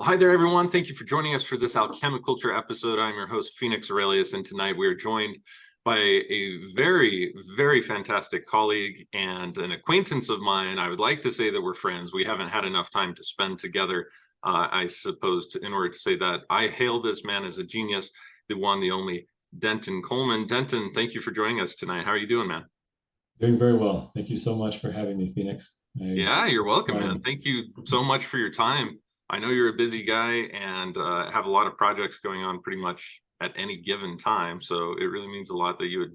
Hi there, everyone. Thank you for joining us for this Alchemi-Culture episode. I'm your host, Phoenix Aurelius, and tonight we are joined by a very, very fantastic colleague and an acquaintance of mine. I would like to say that we're friends. We haven't had enough time to spend together, I suppose, in order to say that. I hail this man as a genius, the one, the only, Denton Coleman. Denton, thank you for joining us tonight. How are you doing, man? Doing very well. Thank you so much for having me, Phoenix. Yeah, you're welcome, man. Thank you so much for your time. I know you're a busy guy and have a lot of projects going on pretty much at any given time. So it really means a lot that you would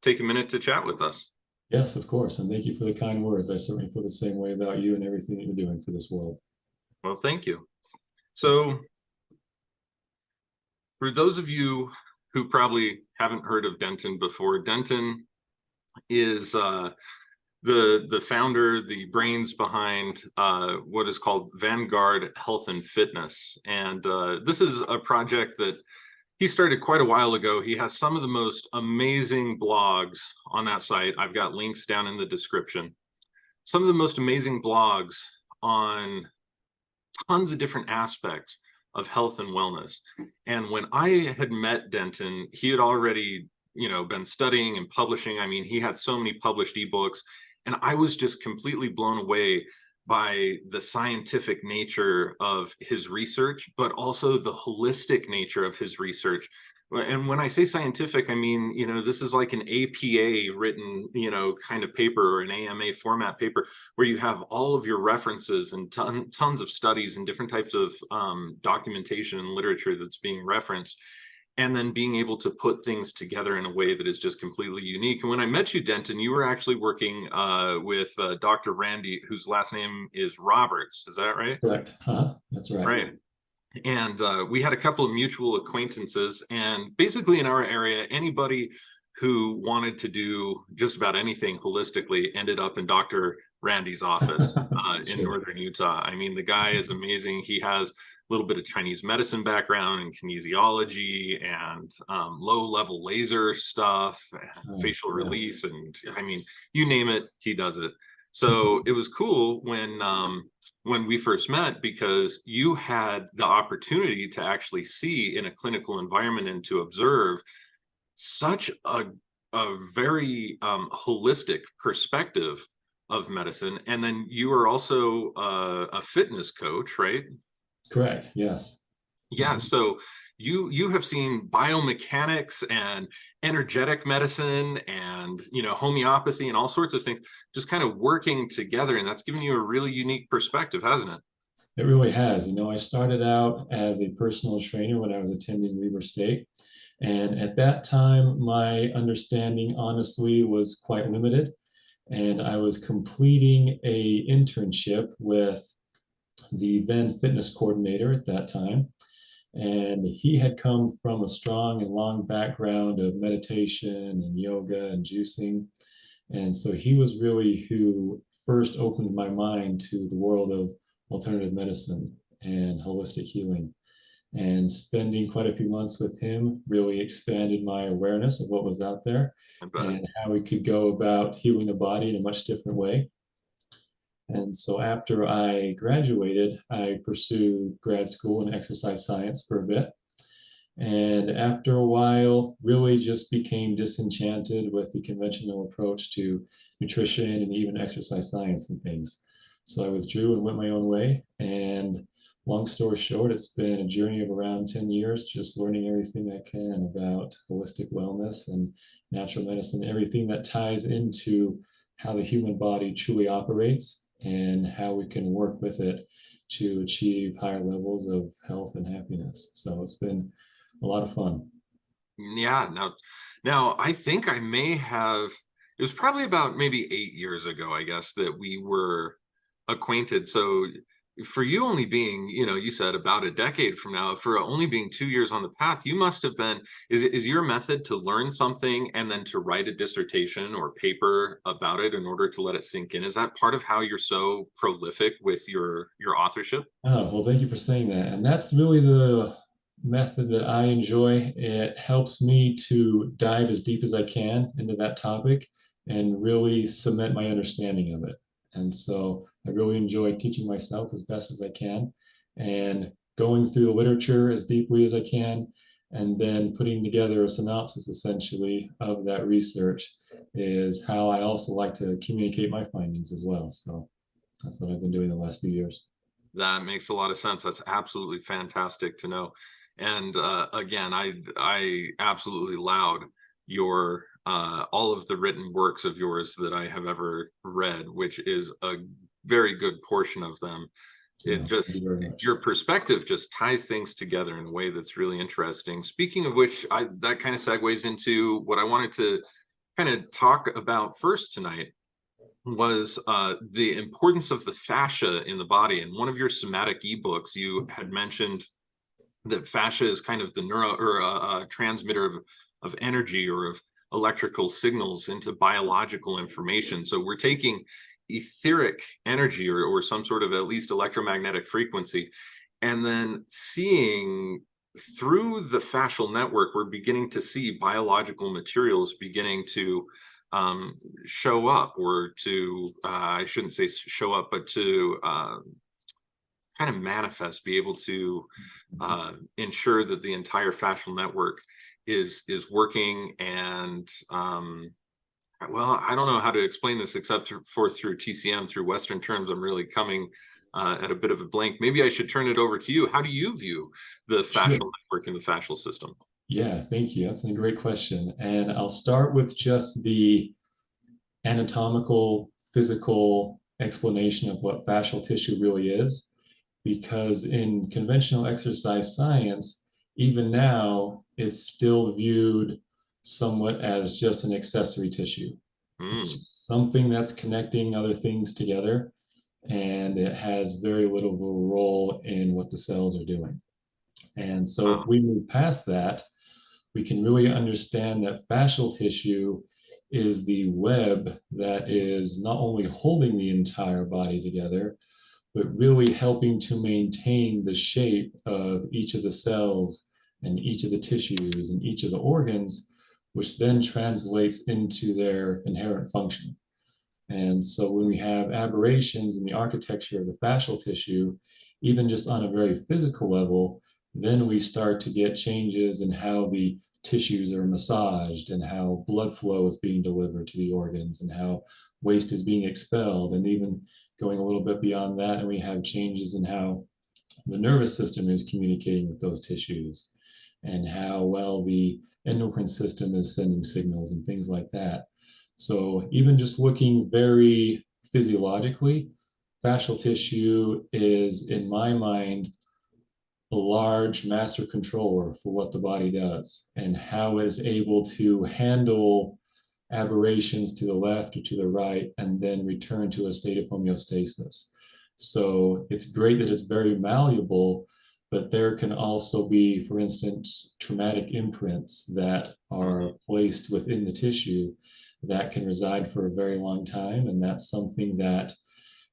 take a minute to chat with us. Yes, of course. And thank you for the kind words. I certainly feel the same way about you and everything that you're doing for this world. Well, thank you. So for those of you who probably haven't heard of Denton before, Denton is the founder, the brains behind what is called Vanguard Health and Fitness. And this is a project that he started quite a while ago. He has some of the most amazing blogs on that site. I've got links down in the description. Some of the most amazing blogs on tons of different aspects of health and wellness. And when I had met Denton, he had already, been studying and publishing. I mean, he had so many published ebooks. And I was just completely blown away by the scientific nature of his research, but also the holistic nature of his research. And when I say scientific, I mean, this is like an APA written, kind of paper, or an AMA format paper, where you have all of your references and tons of studies and different types of documentation and literature that's being referenced. And then being able to put things together in a way that is just completely unique. And when I met you, Denton, you were actually working with Dr. Randy, whose last name is Roberts. Is that right? Correct. That's right. Right. And we had a couple of mutual acquaintances. And basically in our area, anybody who wanted to do just about anything holistically ended up in Dr. Randy's office in northern Utah. I mean, the guy is amazing. He has a little bit of Chinese medicine background and kinesiology and low-level laser stuff and facial release. And I mean, you name it, he does it. So it was cool when we first met, because you had the opportunity to actually see in a clinical environment and to observe such a very holistic perspective of medicine. And then you are also a fitness coach, right? Correct. Yes. Yeah. So you have seen biomechanics and energetic medicine and homeopathy and all sorts of things just kind of working together, and that's given you a really unique perspective, hasn't it? It really has. I started out as a personal trainer when I was attending Weber State. And at that time, my understanding, honestly, was quite limited. And I was completing a internship with the then fitness coordinator at that time. And he had come from a strong and long background of meditation and yoga and juicing. And so he was really who first opened my mind to the world of alternative medicine and holistic healing. And spending quite a few months with him really expanded my awareness of what was out there and how we could go about healing the body in a much different way. And so after I graduated, I pursued grad school in exercise science for a bit. And after a while, really just became disenchanted with the conventional approach to nutrition and even exercise science and things. So I withdrew and went my own way. And long story short, it's been a journey of around 10 years, just learning everything I can about holistic wellness and natural medicine, everything that ties into how the human body truly operates and how we can work with it to achieve higher levels of health and happiness. So it's been a lot of fun. Yeah. Now I think I may have, it was probably about maybe 8 years ago, I guess, that we were acquainted. So for you only being, you said about a decade from now, for only being 2 years on the path, you must have been, is your method to learn something and then to write a dissertation or paper about it in order to let it sink in? Is that part of how you're so prolific with your authorship? Oh, well, thank you for saying that. And that's really the method that I enjoy. It helps me to dive as deep as I can into that topic and really cement my understanding of it. And so I really enjoy teaching myself as best as I can and going through the literature as deeply as I can, and then putting together a synopsis essentially of that research is how I also like to communicate my findings as well. So that's what I've been doing the last few years. That makes a lot of sense. That's absolutely fantastic to know. And again, I absolutely laud your all of the written works of yours that I have ever read, which is a very good portion of them. It Yeah, thank just, you very much. your perspective just ties things together in a way that's really interesting. Speaking of which, that kind of segues into what I wanted to kind of talk about first tonight, was the importance of the fascia in the body. In one of your somatic ebooks, you had mentioned that fascia is kind of the neuro or transmitter of energy or of electrical signals into biological information. So we're taking etheric energy or some sort of at least electromagnetic frequency, and then seeing through the fascial network, we're beginning to see biological materials beginning to show up, or to I shouldn't say show up, but to kind of manifest, be able to ensure that the entire fascial network is working. And well, I don't know how to explain this except for through TCM, through Western terms. I'm really coming at a bit of a blank. Maybe I should turn it over to you. How do you view the fascial Sure. network and the fascial system? Yeah, thank you. That's a great question. And I'll start with just the anatomical, physical explanation of what fascial tissue really is, because in conventional exercise science, even now, it's still viewed somewhat as just an accessory tissue. It's Mm. just something that's connecting other things together, and it has very little of a role in what the cells are doing. And so if Wow. we move past that, we can really understand that fascial tissue is the web that is not only holding the entire body together, but really helping to maintain the shape of each of the cells and each of the tissues and each of the organs, which then translates into their inherent function. And so when we have aberrations in the architecture of the fascial tissue, even just on a very physical level, then we start to get changes in how the tissues are massaged and how blood flow is being delivered to the organs and how waste is being expelled. And even going a little bit beyond that, and we have changes in how the nervous system is communicating with those tissues and how well the endocrine system is sending signals and things like that. So even just looking very physiologically, fascial tissue is, in my mind, a large master controller for what the body does and how it is able to handle aberrations to the left or to the right and then return to a state of homeostasis. So it's great that it's very malleable, but there can also be, for instance, traumatic imprints that are Mhm. placed within the tissue that can reside for a very long time. And that's something that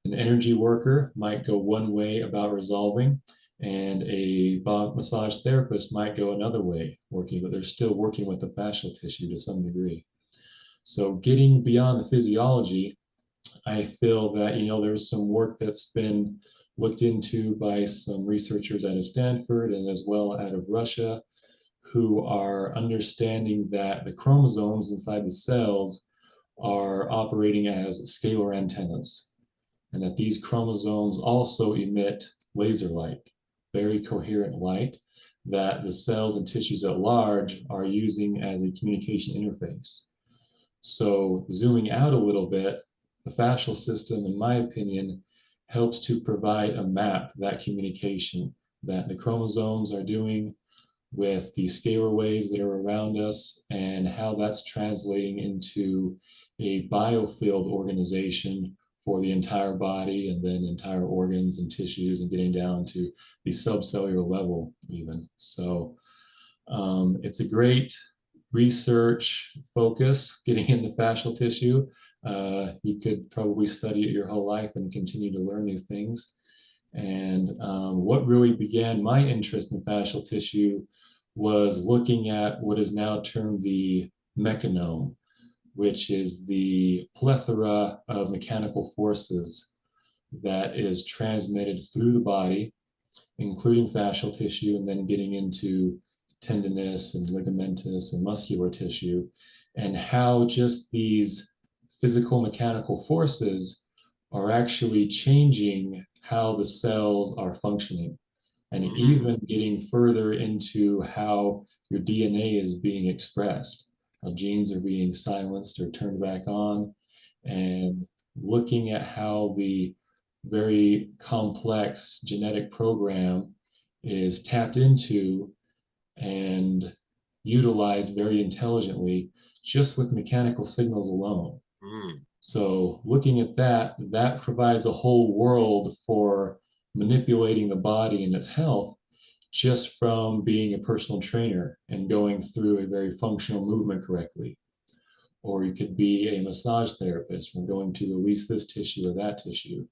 an energy worker might go one way about resolving, and a massage therapist might go another way working, but they're still working with the fascial tissue to some degree. So getting beyond the physiology, I feel that, there's some work that's been looked into by some researchers out of Stanford and as well out of Russia, who are understanding that the chromosomes inside the cells are operating as scalar antennas, and that these chromosomes also emit laser light, very coherent light that the cells and tissues at large are using as a communication interface. So zooming out a little bit, the fascial system, in my opinion, helps to provide a map, that communication that the chromosomes are doing with the scalar waves that are around us and how that's translating into a biofield organization for the entire body and then entire organs and tissues and getting down to the subcellular level even. So it's a great research focus getting into fascial tissue. You could probably study it your whole life and continue to learn new things. And what really began my interest in fascial tissue was looking at what is now termed the mechanome, which is the plethora of mechanical forces that is transmitted through the body including fascial tissue, and then getting into tendinous and ligamentous and muscular tissue, and how just these physical mechanical forces are actually changing how the cells are functioning, and even getting further into how your DNA is being expressed, how genes are being silenced or turned back on, and looking at how the very complex genetic program is tapped into and utilized very intelligently just with mechanical signals alone. Mm. So looking at that, that provides a whole world for manipulating the body and its health just from being a personal trainer and going through a very functional movement correctly. Or you could be a massage therapist. We're going to release this tissue or that tissue.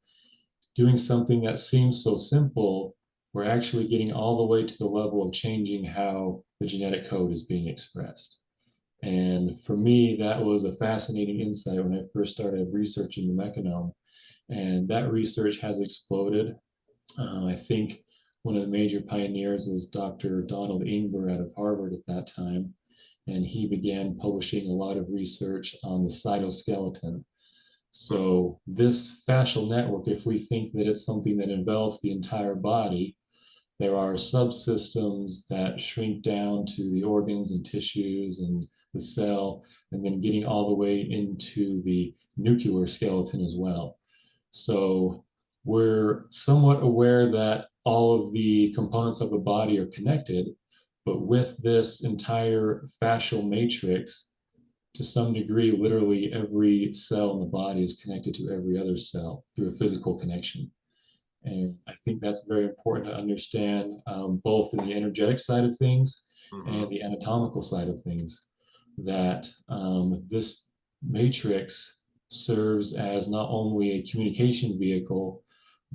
Doing something that seems so simple, we're actually getting all the way to the level of changing how the genetic code is being expressed. And for me, that was a fascinating insight when I first started researching the mechanome. And that research has exploded. I think one of the major pioneers was Dr. Donald Ingber out of Harvard at that time. And he began publishing a lot of research on the cytoskeleton. So this fascial network, if we think that it's something that envelops the entire body, there are subsystems that shrink down to the organs and tissues and the cell, and then getting all the way into the nuclear skeleton as well. So we're somewhat aware that all of the components of the body are connected, but with this entire fascial matrix, to some degree, literally every cell in the body is connected to every other cell through a physical connection. And I think that's very important to understand, both in the energetic side of things and the anatomical side of things, that this matrix serves as not only a communication vehicle,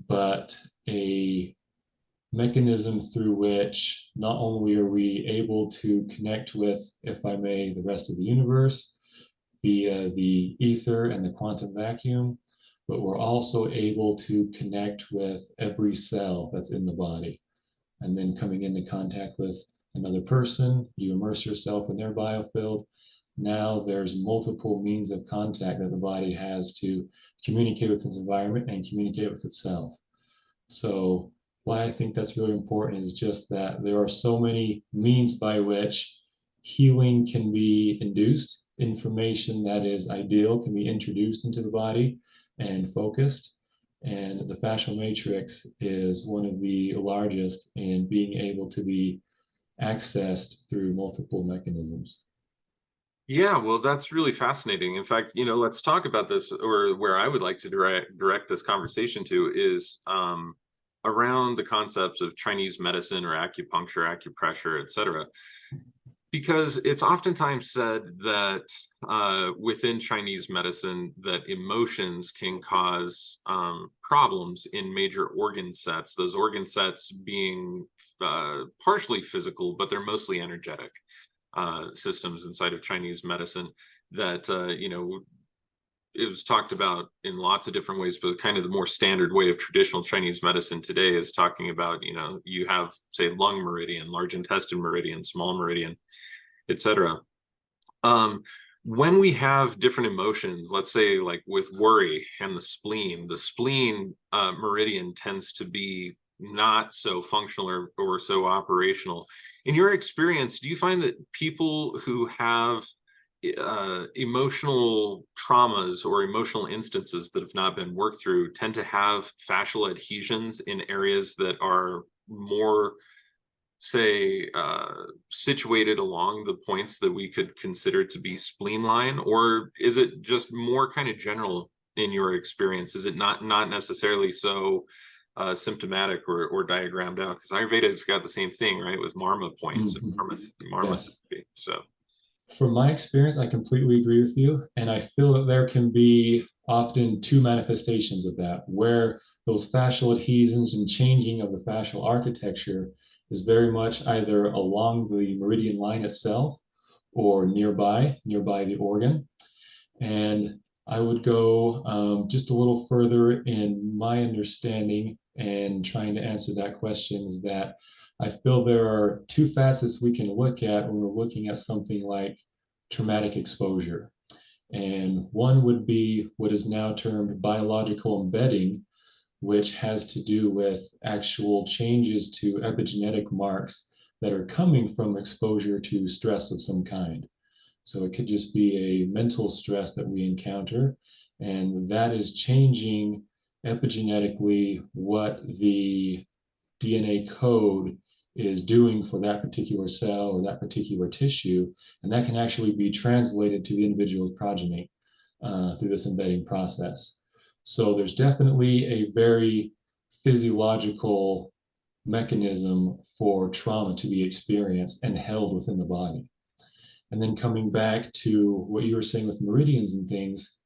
but a mechanism through which not only are we able to connect with, if I may, the rest of the universe via the ether and the quantum vacuum, but we're also able to connect with every cell that's in the body. And then coming into contact with another person, you immerse yourself in their biofield. Now there's multiple means of contact that the body has to communicate with its environment and communicate with itself. So why I think that's really important is just that there are so many means by which healing can be induced, information that is ideal can be introduced into the body and focused. And the fascial matrix is one of the largest in being able to be accessed through multiple mechanisms. Yeah, well, that's really fascinating. In fact, let's talk about this, or where I would like to direct this conversation to is around the concepts of Chinese medicine or acupuncture, acupressure, etc. Because it's oftentimes said that within Chinese medicine that emotions can cause problems in major organ sets, those organ sets being partially physical, but they're mostly energetic systems inside of Chinese medicine that, it was talked about in lots of different ways, but kind of the more standard way of traditional Chinese medicine today is talking about, you have, say, lung meridian, large intestine meridian, small meridian, etc. When we have different emotions, let's say like with worry and the spleen meridian tends to be not so functional or so operational. In your experience, do you find that people who have emotional traumas or emotional instances that have not been worked through tend to have fascial adhesions in areas that are more, say, situated along the points that we could consider to be spleen line? Or is it just more kind of general in your experience? Is it not necessarily so symptomatic or diagrammed out? Because Ayurveda's got the same thing, right, with marma points and marma Yes. therapy. So From my experience, I completely agree with you. And I feel that there can be often two manifestations of that, where those fascial adhesions and changing of the fascial architecture is very much either along the meridian line itself or nearby the organ. And I would go just a little further in my understanding And trying to answer that question is that I feel there are two facets we can look at when we're looking at something like traumatic exposure. And one would be what is now termed biological embedding, which has to do with actual changes to epigenetic marks that are coming from exposure to stress of some kind. So it could just be a mental stress that we encounter, and that is changing epigenetically what the DNA code is doing for that particular cell or that particular tissue, and that can actually be translated to the individual's progeny through this embedding process. So there's definitely a very physiological mechanism for trauma to be experienced and held within the body. And then coming back to what you were saying with meridians and things,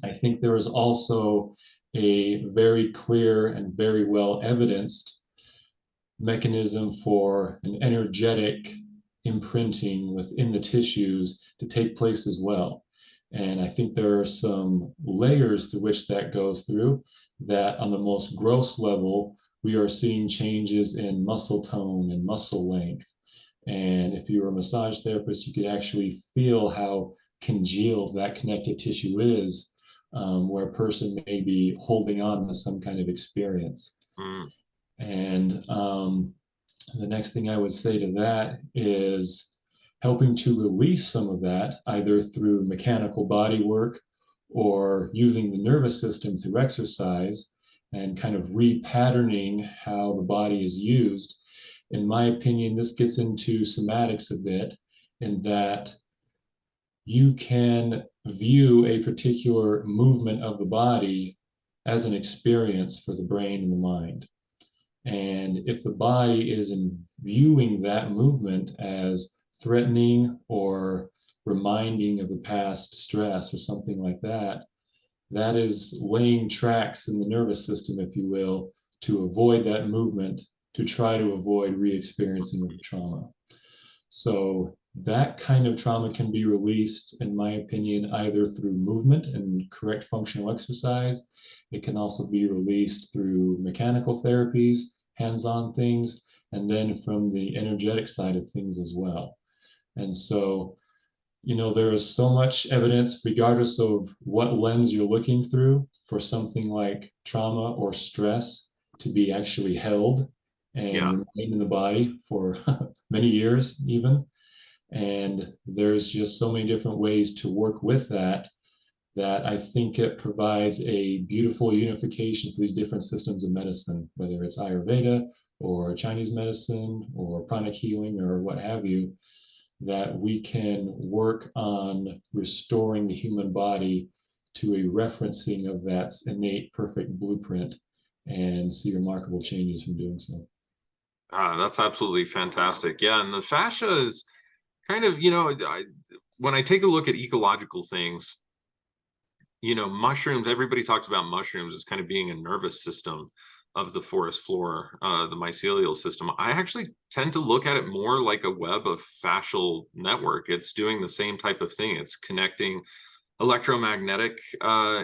I think there is also a very clear and very well evidenced mechanism for an energetic imprinting within the tissues to take place as well. And I think there are some layers through which that goes through, that on the most gross level, we are seeing changes in muscle tone and muscle length. And if you were a massage therapist, you could actually feel how congealed that connective tissue is, where a person may be holding on to some kind of experience. Mm. And the next thing I would say to that is helping to release some of that, either through mechanical body work or using the nervous system through exercise and kind of repatterning how the body is used. In my opinion, this gets into somatics a bit, in that you can view a particular movement of the body as an experience for the brain and the mind. And if the body is viewing that movement as threatening or reminding of the past stress or something like that, that is laying tracks in the nervous system, if you will, to avoid that movement, to try to avoid re-experiencing of the trauma. So that kind of trauma can be released, in my opinion, either through movement and correct functional exercise. It can also be released through mechanical therapies, hands-on things, and then from the energetic side of things as well. And so, there is so much evidence, regardless of what lens you're looking through, for something like trauma or stress to be actually held and remain in the body for many years even. And there's just so many different ways to work with that, that I think it provides a beautiful unification for these different systems of medicine, whether it's Ayurveda or Chinese medicine or pranic healing or what have you, that we can work on restoring the human body to a referencing of that innate perfect blueprint and see remarkable changes from doing so. That's absolutely fantastic. Yeah, and the fascia is kind of, when I take a look at ecological things, mushrooms, everybody talks about mushrooms as kind of being a nervous system of the forest floor, the mycelial system. I actually tend to look at it more like a web of fascial network. It's doing the same type of thing. It's connecting electromagnetic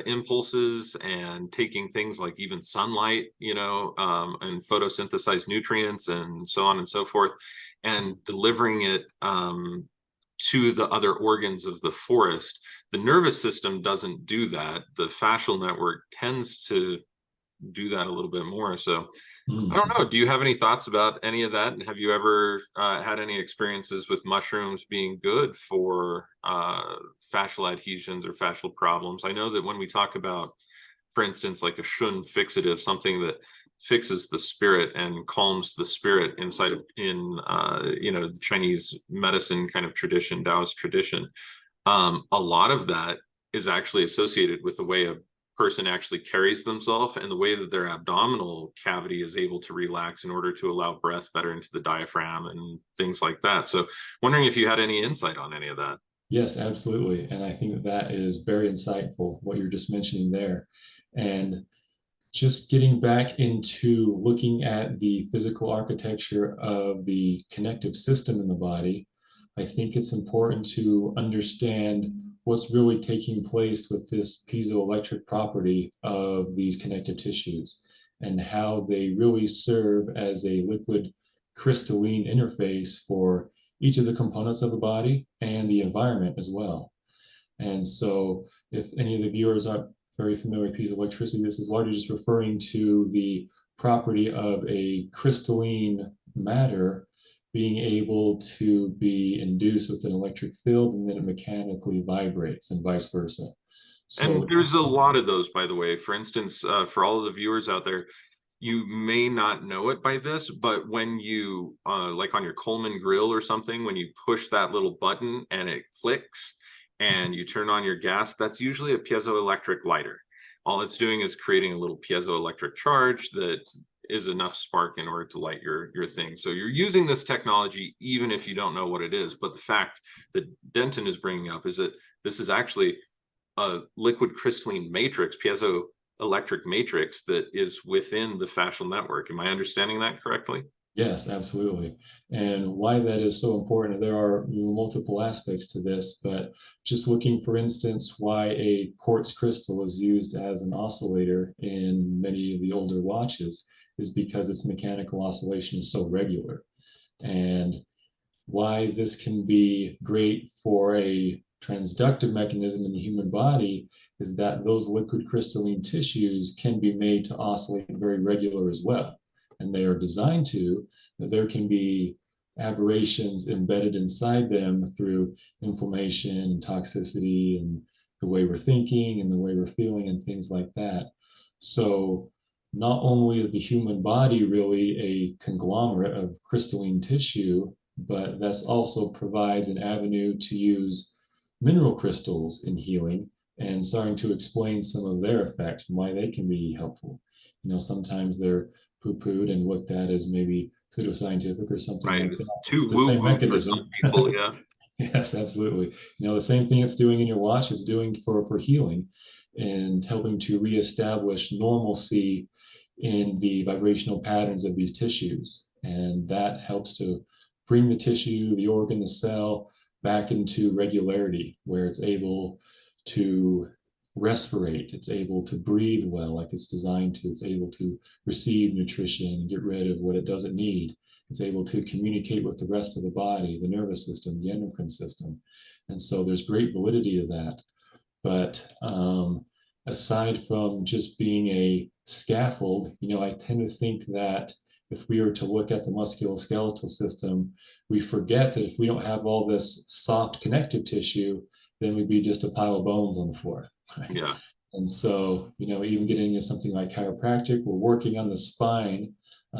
impulses and taking things like even sunlight, and photosynthesized nutrients and so on and so forth, and delivering it to the other organs of the forest. The nervous system doesn't do that. The fascial network tends to do that a little bit more. So I don't know. Do you have any thoughts about any of that? And have you ever had any experiences with mushrooms being good for fascial adhesions or fascial problems? I know that when we talk about, for instance, like a shun fixative, something that fixes the spirit and calms the spirit inside of Chinese medicine kind of tradition, Taoist tradition, a lot of that is actually associated with the way a person actually carries themselves and the way that their abdominal cavity is able to relax in order to allow breath better into the diaphragm and things like that. So wondering if you had any insight on any of that. Yes, absolutely. And I think that is very insightful, what you're just mentioning there. And just getting back into looking at the physical architecture of the connective system in the body, I think it's important to understand what's really taking place with this piezoelectric property of these connective tissues. and how they really serve as a liquid crystalline interface for each of the components of the body and the environment as well. And so if any of the viewers aren't very familiar with piezoelectricity, this is largely just referring to the property of a crystalline matter being able to be induced with an electric field, and then it mechanically vibrates and vice versa. And So there's a lot of those, by the way. For instance, for all of the viewers out there, you may not know it by this, but when you, like on your Coleman grill or something, when you push that little button and it clicks and you turn on your gas, that's usually a piezoelectric lighter. All it's doing is creating a little piezoelectric charge that is enough spark in order to light your thing. So you're using this technology even if you don't know what it is. But the fact that Denton is bringing up is that this is actually a liquid crystalline matrix, piezoelectric matrix, that is within the fascial network. Am I understanding that correctly? yes, absolutely. And why that is so important, there are multiple aspects to this, but just looking, for instance, why a quartz crystal is used as an oscillator in many of the older watches is because its mechanical oscillation is so regular. And why this can be great for a transductive mechanism in the human body is that those liquid crystalline tissues can be made to oscillate very regular as well. And they are designed to, that there can be aberrations embedded inside them through inflammation and toxicity and the way we're thinking and the way we're feeling and things like that. So not only is the human body really a conglomerate of crystalline tissue, but that also provides an avenue to use mineral crystals in healing, and starting to explain some of their effect and why they can be helpful. Sometimes they're poo-pooed and looked at as maybe pseudoscientific or something Right. like It's that. too It's the same woo-woo for mechanism. some people. Yeah. Yes, absolutely. The same thing it's doing in your watch is doing for healing and helping to reestablish normalcy in the vibrational patterns of these tissues. And that helps to bring the tissue, the organ, the cell back into regularity where it's able to respirate, it's able to breathe well like it's designed to, it's able to receive nutrition and get rid of what it doesn't need. It's able to communicate with the rest of the body, the nervous system, the endocrine system. And so there's great validity to that. But aside from just being a scaffold, I tend to think that if we were to look at the musculoskeletal system, we forget that if we don't have all this soft connective tissue, then we'd be just a pile of bones on the floor. Right? Yeah. And so, even getting into something like chiropractic, we're working on the spine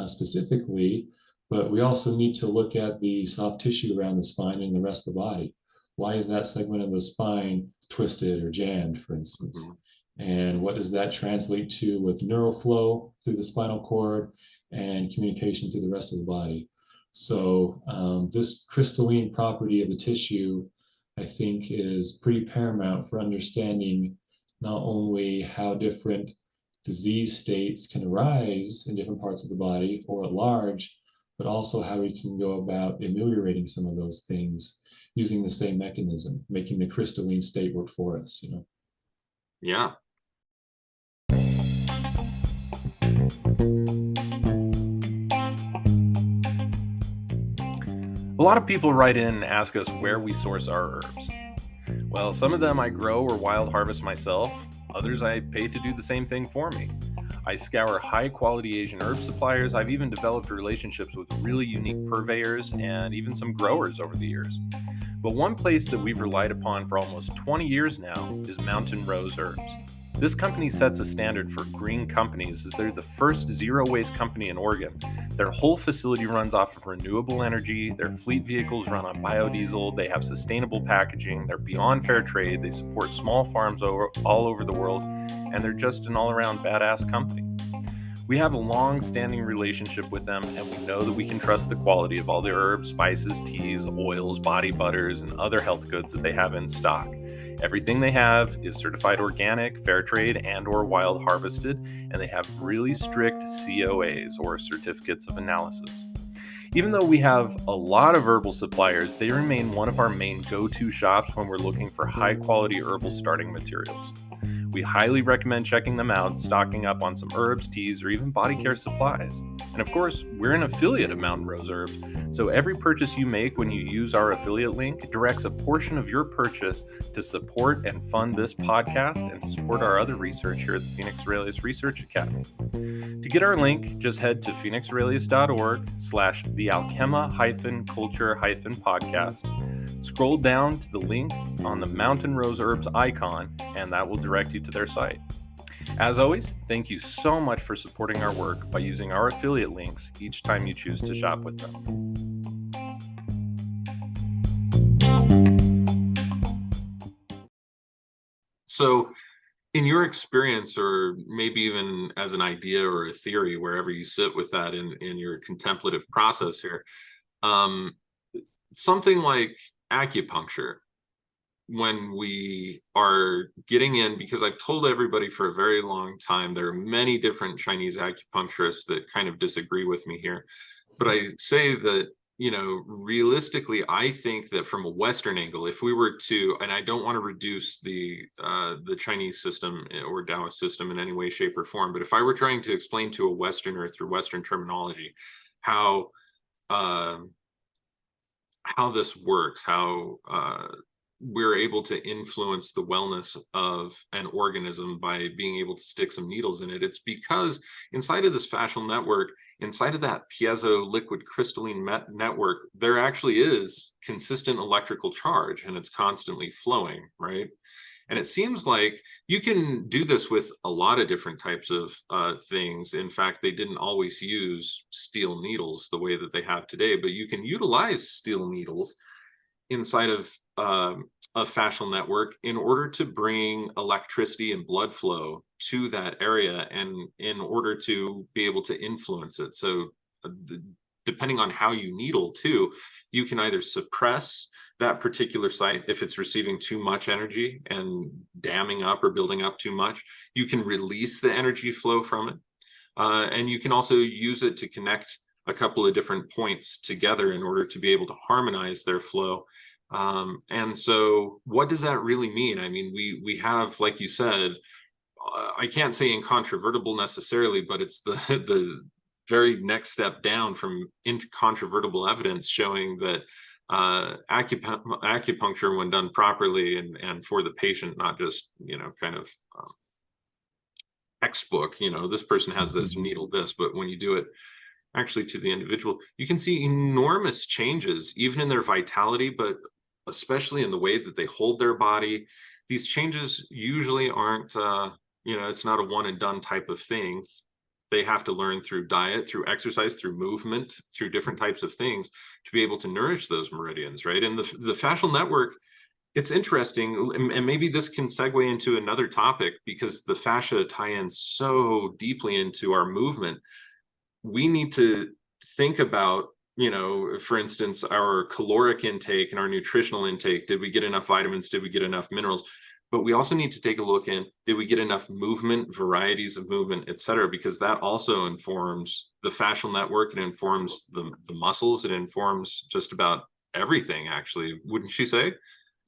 specifically, but we also need to look at the soft tissue around the spine and the rest of the body. Why is that segment of the spine twisted or jammed, for instance? Mm-hmm. And what does that translate to with neural flow through the spinal cord and communication through the rest of the body? So this crystalline property of the tissue, I think, is pretty paramount for understanding not only how different disease states can arise in different parts of the body or at large, but also how we can go about ameliorating some of those things using the same mechanism, making the crystalline state work for us, Yeah. A lot of people write in and ask us where we source our herbs. Well, some of them I grow or wild harvest myself, others I pay to do the same thing for me. I scour high-quality Asian herb suppliers. I've even developed relationships with really unique purveyors and even some growers over the years. But one place that we've relied upon for almost 20 years now is Mountain Rose Herbs. This company sets a standard for green companies as they're the first zero-waste company in Oregon. Their whole facility runs off of renewable energy, their fleet vehicles run on biodiesel, they have sustainable packaging, they're beyond fair trade, they support small farms all over the world, and they're just an all-around badass company. We have a long-standing relationship with them, and we know that we can trust the quality of all their herbs, spices, teas, oils, body butters, and other health goods that they have in stock. Everything they have is certified organic, fair trade, and or wild harvested, and they have really strict COAs, or certificates of analysis. Even though we have a lot of herbal suppliers, they remain one of our main go-to shops when we're looking for high-quality herbal starting materials. We highly recommend checking them out, stocking up on some herbs, teas, or even body care supplies. And of course, we're an affiliate of Mountain Rose Herbs, so every purchase you make when you use our affiliate link directs a portion of your purchase to support and fund this podcast and to support our other research here at the Phoenix Aurelius Research Academy. To get our link, just head to phoenixaurelius.org/the Alchemi-Culture-Podcast. Scroll down to the link on the Mountain Rose Herbs icon, and that will direct you to their site. As always, thank you so much for supporting our work by using our affiliate links each time you choose to shop with them. So, in your experience, or maybe even as an idea or a theory, wherever you sit with that in your contemplative process here, something like acupuncture, when we are getting in, because I've told everybody for a very long time, there are many different Chinese acupuncturists that kind of disagree with me here. But I say that, realistically, I think that from a Western angle, if we were to, and I don't want to reduce the Chinese system or Taoist system in any way, shape, or form, but if I were trying to explain to a Westerner through Western terminology how this works, how we're able to influence the wellness of an organism by being able to stick some needles in it, it's because inside of this fascial network, inside of that piezo liquid crystalline network, there actually is consistent electrical charge, and it's constantly flowing, right? And it seems like you can do this with a lot of different types of things. In fact, they didn't always use steel needles the way that they have today, but you can utilize steel needles inside of a fascial network in order to bring electricity and blood flow to that area, and in order to be able to influence it. So depending on how you needle too, you can either suppress that particular site if it's receiving too much energy and damming up or building up too much. You can release the energy flow from it, and you can also use it to connect a couple of different points together in order to be able to harmonize their flow. And so what does that really mean? I mean, we have, like you said, I can't say incontrovertible necessarily, but it's the very next step down from incontrovertible evidence showing that acupuncture, when done properly and for the patient, not just, kind of textbook, this person has this needle this, but when you do it actually to the individual, you can see enormous changes, even in their vitality, but especially in the way that they hold their body. These changes usually aren't, it's not a one and done type of thing. They have to learn through diet, through exercise, through movement, through different types of things to be able to nourish those meridians, right? And the fascial network, it's interesting, and maybe this can segue into another topic, because the fascia tie in so deeply into our movement. We need to think about, for instance, our caloric intake and our nutritional intake. Did we get enough vitamins? Did we get enough minerals? But we also need to take a look in, did we get enough movement, varieties of movement, et cetera, because that also informs the fascial network. It informs the muscles. It informs just about everything, actually. Wouldn't you say?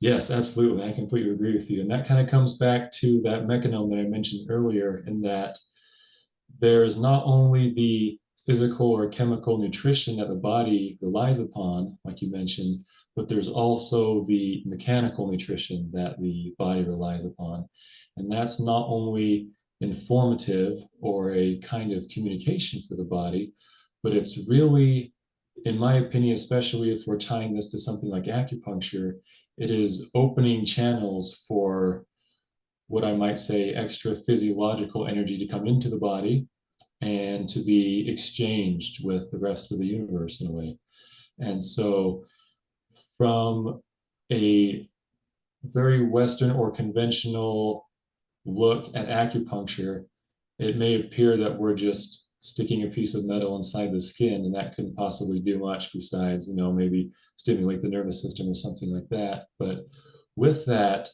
Yes, absolutely. I completely agree with you. And that kind of comes back to that mechanism that I mentioned earlier, in that there's not only the physical or chemical nutrition that the body relies upon, like you mentioned, but there's also the mechanical nutrition that the body relies upon. And that's not only informative or a kind of communication for the body, but it's really, in my opinion, especially if we're tying this to something like acupuncture, it is opening channels for what I might say extra physiological energy to come into the body and to be exchanged with the rest of the universe in a way. And so from a very Western or conventional look at acupuncture, it may appear that we're just sticking a piece of metal inside the skin, and that couldn't possibly do much besides, maybe stimulate the nervous system or something like that. But with that,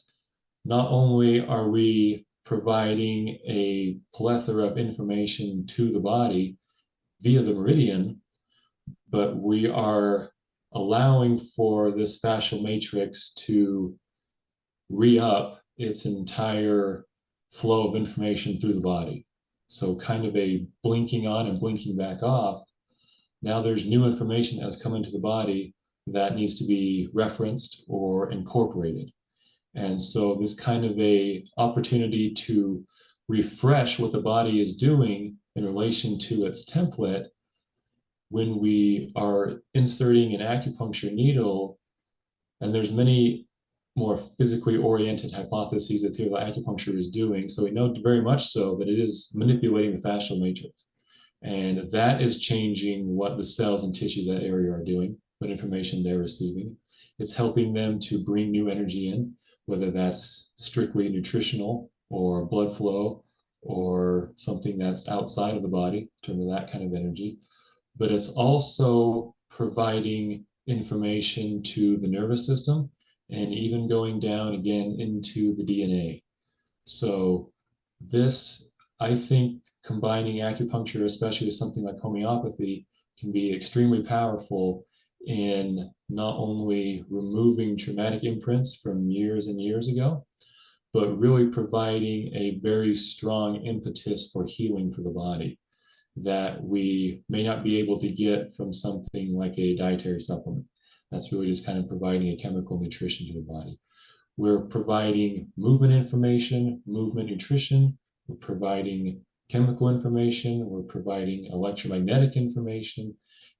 not only are we providing a plethora of information to the body via the meridian, but we are allowing for this fascial matrix to re-up its entire flow of information through the body. So kind of a blinking on and blinking back off. Now there's new information that has come into the body that needs to be referenced or incorporated. And so this kind of a opportunity to refresh what the body is doing in relation to its template when we are inserting an acupuncture needle, and there's many more physically oriented hypotheses that the acupuncture is doing. So we know very much so that it is manipulating the fascial matrix. And that is changing what the cells and tissues that area are doing, what information they're receiving. It's helping them to bring new energy in, whether that's strictly nutritional or blood flow or something that's outside of the body in terms of that kind of energy. But it's also providing information to the nervous system and even going down again into the DNA. So this, I think, combining acupuncture, especially with something like homeopathy, can be extremely powerful in not only removing traumatic imprints from years and years ago, but really providing a very strong impetus for healing for the body that we may not be able to get from something like a dietary supplement. That's really just kind of providing a chemical nutrition to the body. We're providing movement information, movement nutrition. We're providing chemical information. We're providing electromagnetic information,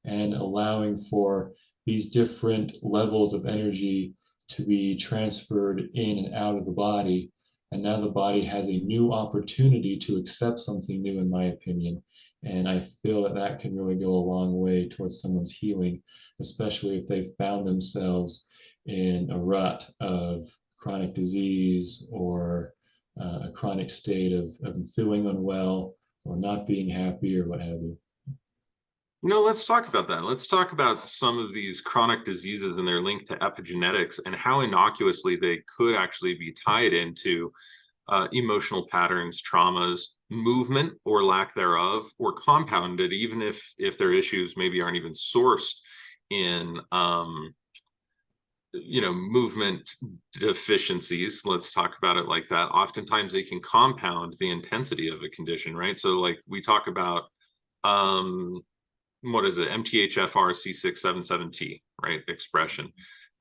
and allowing for these different levels of energy to be transferred in and out of the body. And now the body has a new opportunity to accept something new, in my opinion. And I feel that that can really go a long way towards someone's healing, especially if they've found themselves in a rut of chronic disease or a chronic state of feeling unwell or not being happy or what have you. Let's talk about that. Let's talk about some of these chronic diseases and their link to epigenetics and how innocuously they could actually be tied into emotional patterns, traumas, movement or lack thereof, or compounded, even if their issues maybe aren't even sourced in movement deficiencies. Let's talk about it like that. Oftentimes they can compound the intensity of a condition, right? So like we talk about what is it, MTHFR C677T, right, expression.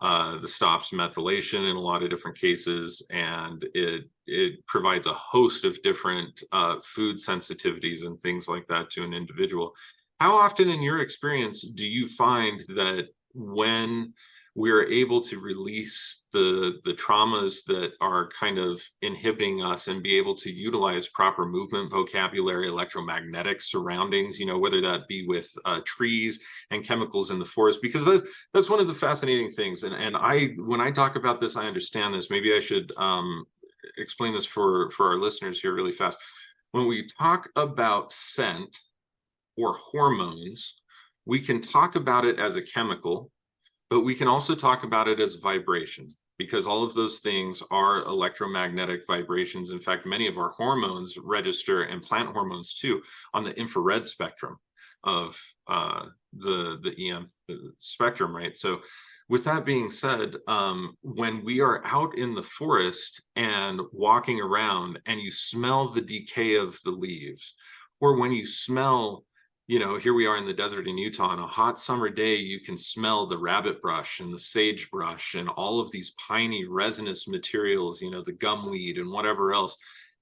The stops methylation in a lot of different cases, and it provides a host of different food sensitivities and things like that to an individual. How often in your experience do you find that when we're able to release the traumas that are kind of inhibiting us and be able to utilize proper movement vocabulary, electromagnetic surroundings, whether that be with trees and chemicals in the forest, because that's one of the fascinating things. And when I talk about this, I understand this. Maybe I should explain this for our listeners here really fast. When we talk about scent or hormones, we can talk about it as a chemical, but we can also talk about it as vibration, because all of those things are electromagnetic vibrations. In fact, many of our hormones register, and plant hormones too, on the infrared spectrum of the EM spectrum, right? So with that being said, when we are out in the forest and walking around and you smell the decay of the leaves, or when you smell, here we are in the desert in Utah, on a hot summer day, you can smell the rabbit brush and the sagebrush and all of these piney resinous materials, the gumweed and whatever else,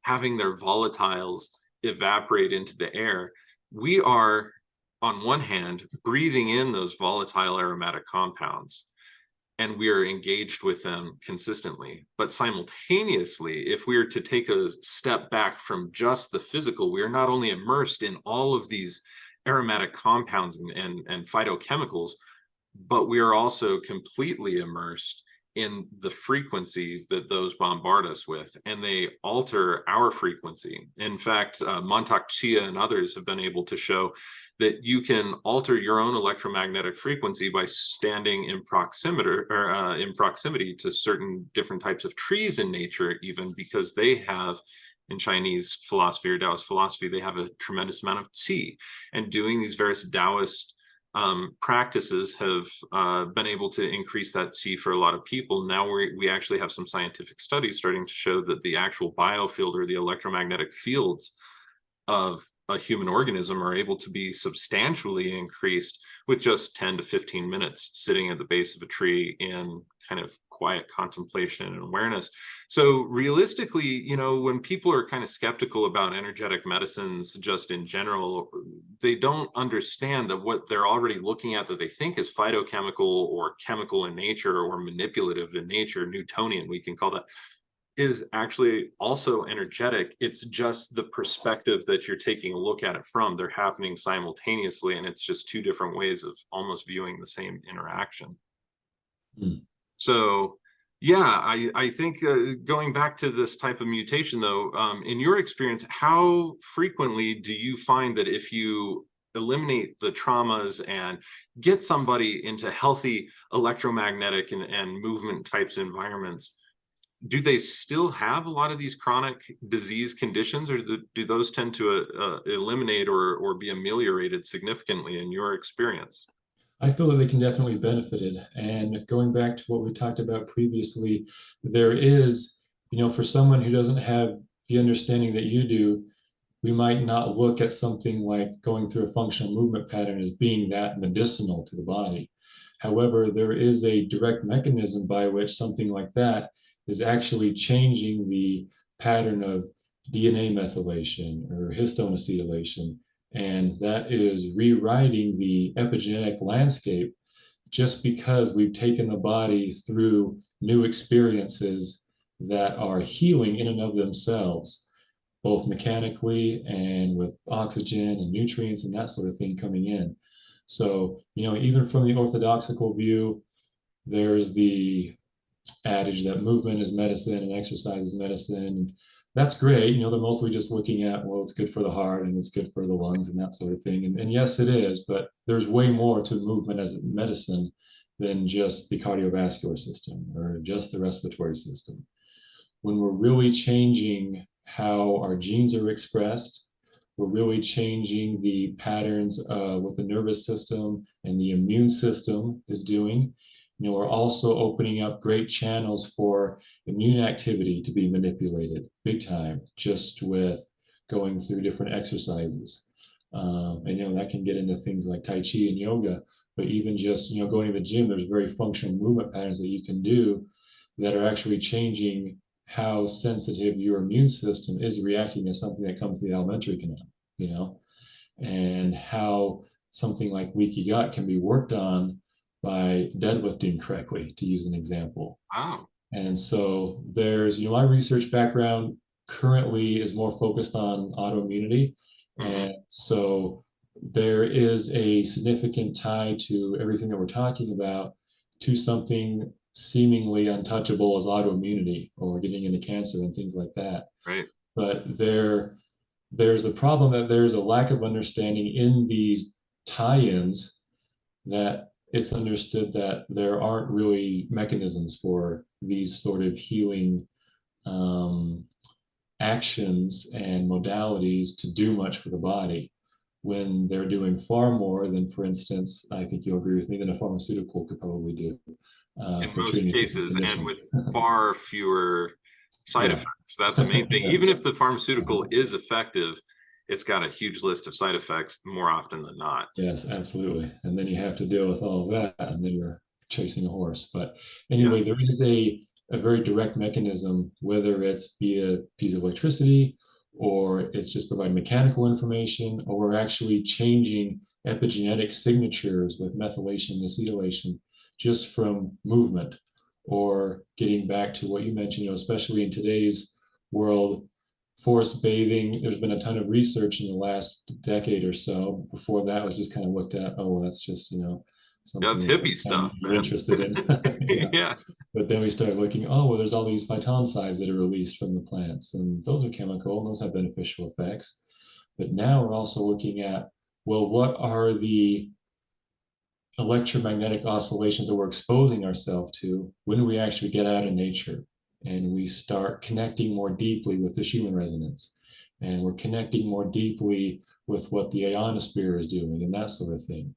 having their volatiles evaporate into the air. We are, on one hand, breathing in those volatile aromatic compounds, and we are engaged with them consistently. But simultaneously, if we are to take a step back from just the physical, we are not only immersed in all of these aromatic compounds and phytochemicals, but we are also completely immersed in the frequency that those bombard us with, and they alter our frequency. In fact, Montauk Chia and others have been able to show that you can alter your own electromagnetic frequency by standing in proximity to certain different types of trees in nature, even because they have, in Chinese philosophy or Taoist philosophy, they have a tremendous amount of qi, and doing these various Taoist practices have been able to increase that C for a lot of people. Now we actually have some scientific studies starting to show that the actual biofield, or the electromagnetic fields of a human organism, are able to be substantially increased with just 10 to 15 minutes sitting at the base of a tree in kind of quiet contemplation and awareness. So realistically, you know, when people are kind of skeptical about energetic medicines just in general, they don't understand that what they're already looking at that they think is phytochemical or chemical in nature or manipulative in nature, Newtonian, we can call that, is actually also energetic. It's just the perspective that you're taking a look at it from. They're happening simultaneously, and it's just two different ways of almost viewing the same interaction. So yeah, I think going back to this type of mutation though, in your experience, how frequently do you find that if you eliminate the traumas and get somebody into healthy electromagnetic and movement types environments, do they still have a lot of these chronic disease conditions, or do those tend to eliminate or be ameliorated significantly in your experience? I feel that they can definitely benefit it. And going back to what we talked about previously, there is, you know, for someone who doesn't have the understanding that you do, we might not look at something like going through a functional movement pattern as being that medicinal to the body. However, there is a direct mechanism by which something like that is actually changing the pattern of DNA methylation or histone acetylation. And that is rewriting the epigenetic landscape just because we've taken the body through new experiences that are healing in and of themselves, both mechanically and with oxygen and nutrients and that sort of thing coming in. So, you know, even from the orthodoxical view, there's the adage that movement is medicine and exercise is medicine. That's great. You know, they're mostly just looking at, well, it's good for the heart and it's good for the lungs and that sort of thing. And yes, it is, but there's way more to movement as a medicine than just the cardiovascular system or just the respiratory system. When we're really changing how our genes are expressed, we're really changing the patterns of what the nervous system and the immune system is doing. You know, we're also opening up great channels for immune activity to be manipulated big time, just with going through different exercises. And, you know, that can get into things like Tai Chi and yoga, but even just, you know, going to the gym, there's very functional movement patterns that you can do that are actually changing how sensitive your immune system is reacting to something that comes through the alimentary canal, you know, and how something like leaky gut can be worked on by deadlifting correctly, to use an example. Wow. And so there's, you know, my research background currently is more focused on autoimmunity. And so there is a significant tie to everything that we're talking about to something seemingly untouchable as autoimmunity or getting into cancer and things like that. Right. But there's a problem that there's a lack of understanding in these tie-ins, that it's understood that there aren't really mechanisms for these sort of healing actions and modalities to do much for the body, when they're doing far more than, for instance, I think you'll agree with me, than a pharmaceutical could probably do. In most cases, and with far fewer side Yeah. effects. That's the main thing. Yeah. Even if the pharmaceutical is effective, it's got a huge list of side effects more often than not. Yes, absolutely. And then you have to deal with all of that, and then you're chasing a horse. But anyway, Yes. there is a very direct mechanism, whether it's via piece of electricity or it's just providing mechanical information, or we're actually changing epigenetic signatures with methylation and acetylation just from movement, or getting back to what you mentioned, you know, especially in today's world, forest bathing. There's been a ton of research in the last decade or so. Before that was just kind of looked at, oh, well, that's just, you know, something That's hippie stuff, you're interested in. Yeah. Yeah. But then we started looking, oh, well, there's all these phytoncides that are released from the plants, and those are chemical, and those have beneficial effects. But now we're also looking at, well, what are the electromagnetic oscillations that we're exposing ourselves to when we actually get out in nature and we start connecting more deeply with the Schumann resonance, and we're connecting more deeply with what the ionosphere is doing and that sort of thing.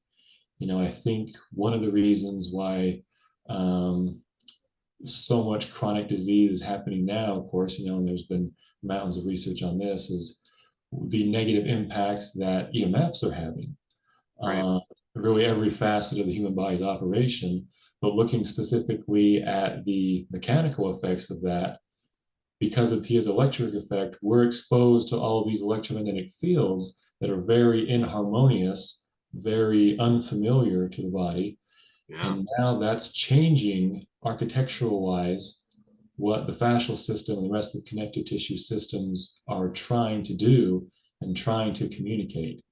I think one of the reasons why so much chronic disease is happening now, of course, and there's been mountains of research on this, is the negative impacts that EMFs are having Right. on really every facet of the human body's operation. But looking specifically at the mechanical effects of that, because of piezoelectric effect, we're exposed to all of these electromagnetic fields that are very inharmonious, very unfamiliar to the body. Yeah. And now that's changing architectural wise what the fascial system and the rest of the connective tissue systems are trying to do and trying to communicate.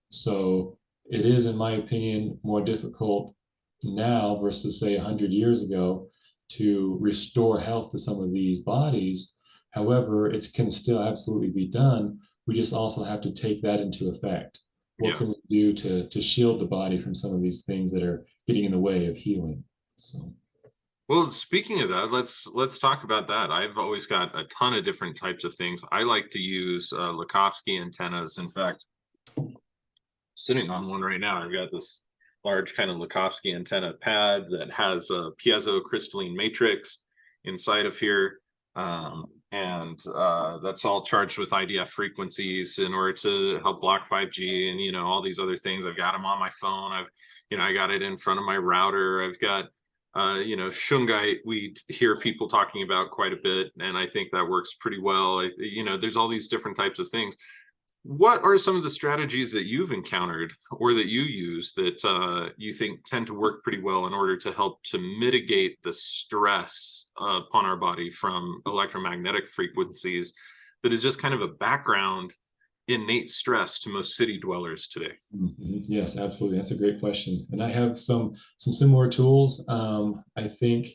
So it is, in my opinion, more difficult now versus, say, 100 years ago to restore health to some of these bodies. However, it can still absolutely be done. We just also have to take that into effect. What Yeah. can we do to shield the body from some of these things that are getting in the way of healing? So. Well, speaking of that, let's talk about that. I've always got a ton of different types of things. I like to use Lakovsky antennas. In fact, sitting on one right now, I've got this large kind of Lakovsky antenna pad that has a piezo crystalline matrix inside of here. And that's all charged with IDF frequencies in order to help block 5G and, all these other things. I've got them on my phone. I got it in front of my router. I've got, shungite, we hear people talking about quite a bit, and I think that works pretty well. There's all these different types of things. What are some of the strategies that you've encountered or that you use that you think tend to work pretty well in order to help to mitigate the stress upon our body from electromagnetic frequencies that is just kind of a background innate stress to most city dwellers today? Mm-hmm. Yes, absolutely. That's a great question. And I have some similar tools. I think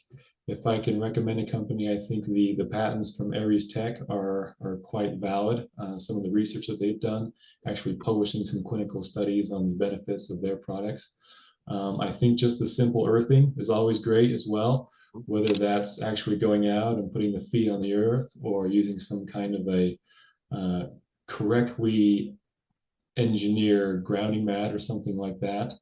if I can recommend a company, I think the patents from Aries Tech are quite valid. Some of the research that they've done, actually publishing some clinical studies on the benefits of their products. I think just the simple earthing is always great as well, whether that's actually going out and putting the feet on the earth or using some kind of a correctly engineer grounding mat or something like that.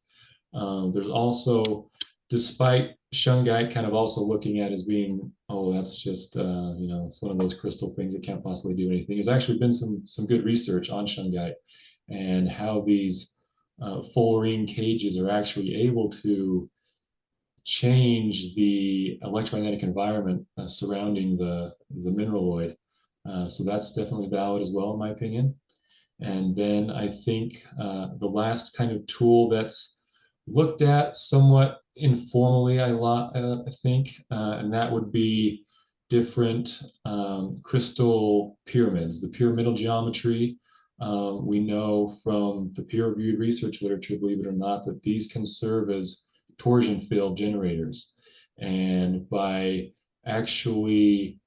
There's also, despite shungite kind of also looking at as being, oh, that's just, it's one of those crystal things that can't possibly do anything. There's actually been some good research on shungite and how these full ring cages are actually able to change the electromagnetic environment surrounding the mineraloid. So that's definitely valid as well, in my opinion. And then I think the last kind of tool that's looked at somewhat informally, I think, and that would be different crystal pyramids, the pyramidal geometry. We know from the peer-reviewed research literature, believe it or not, that these can serve as torsion field generators. And by actually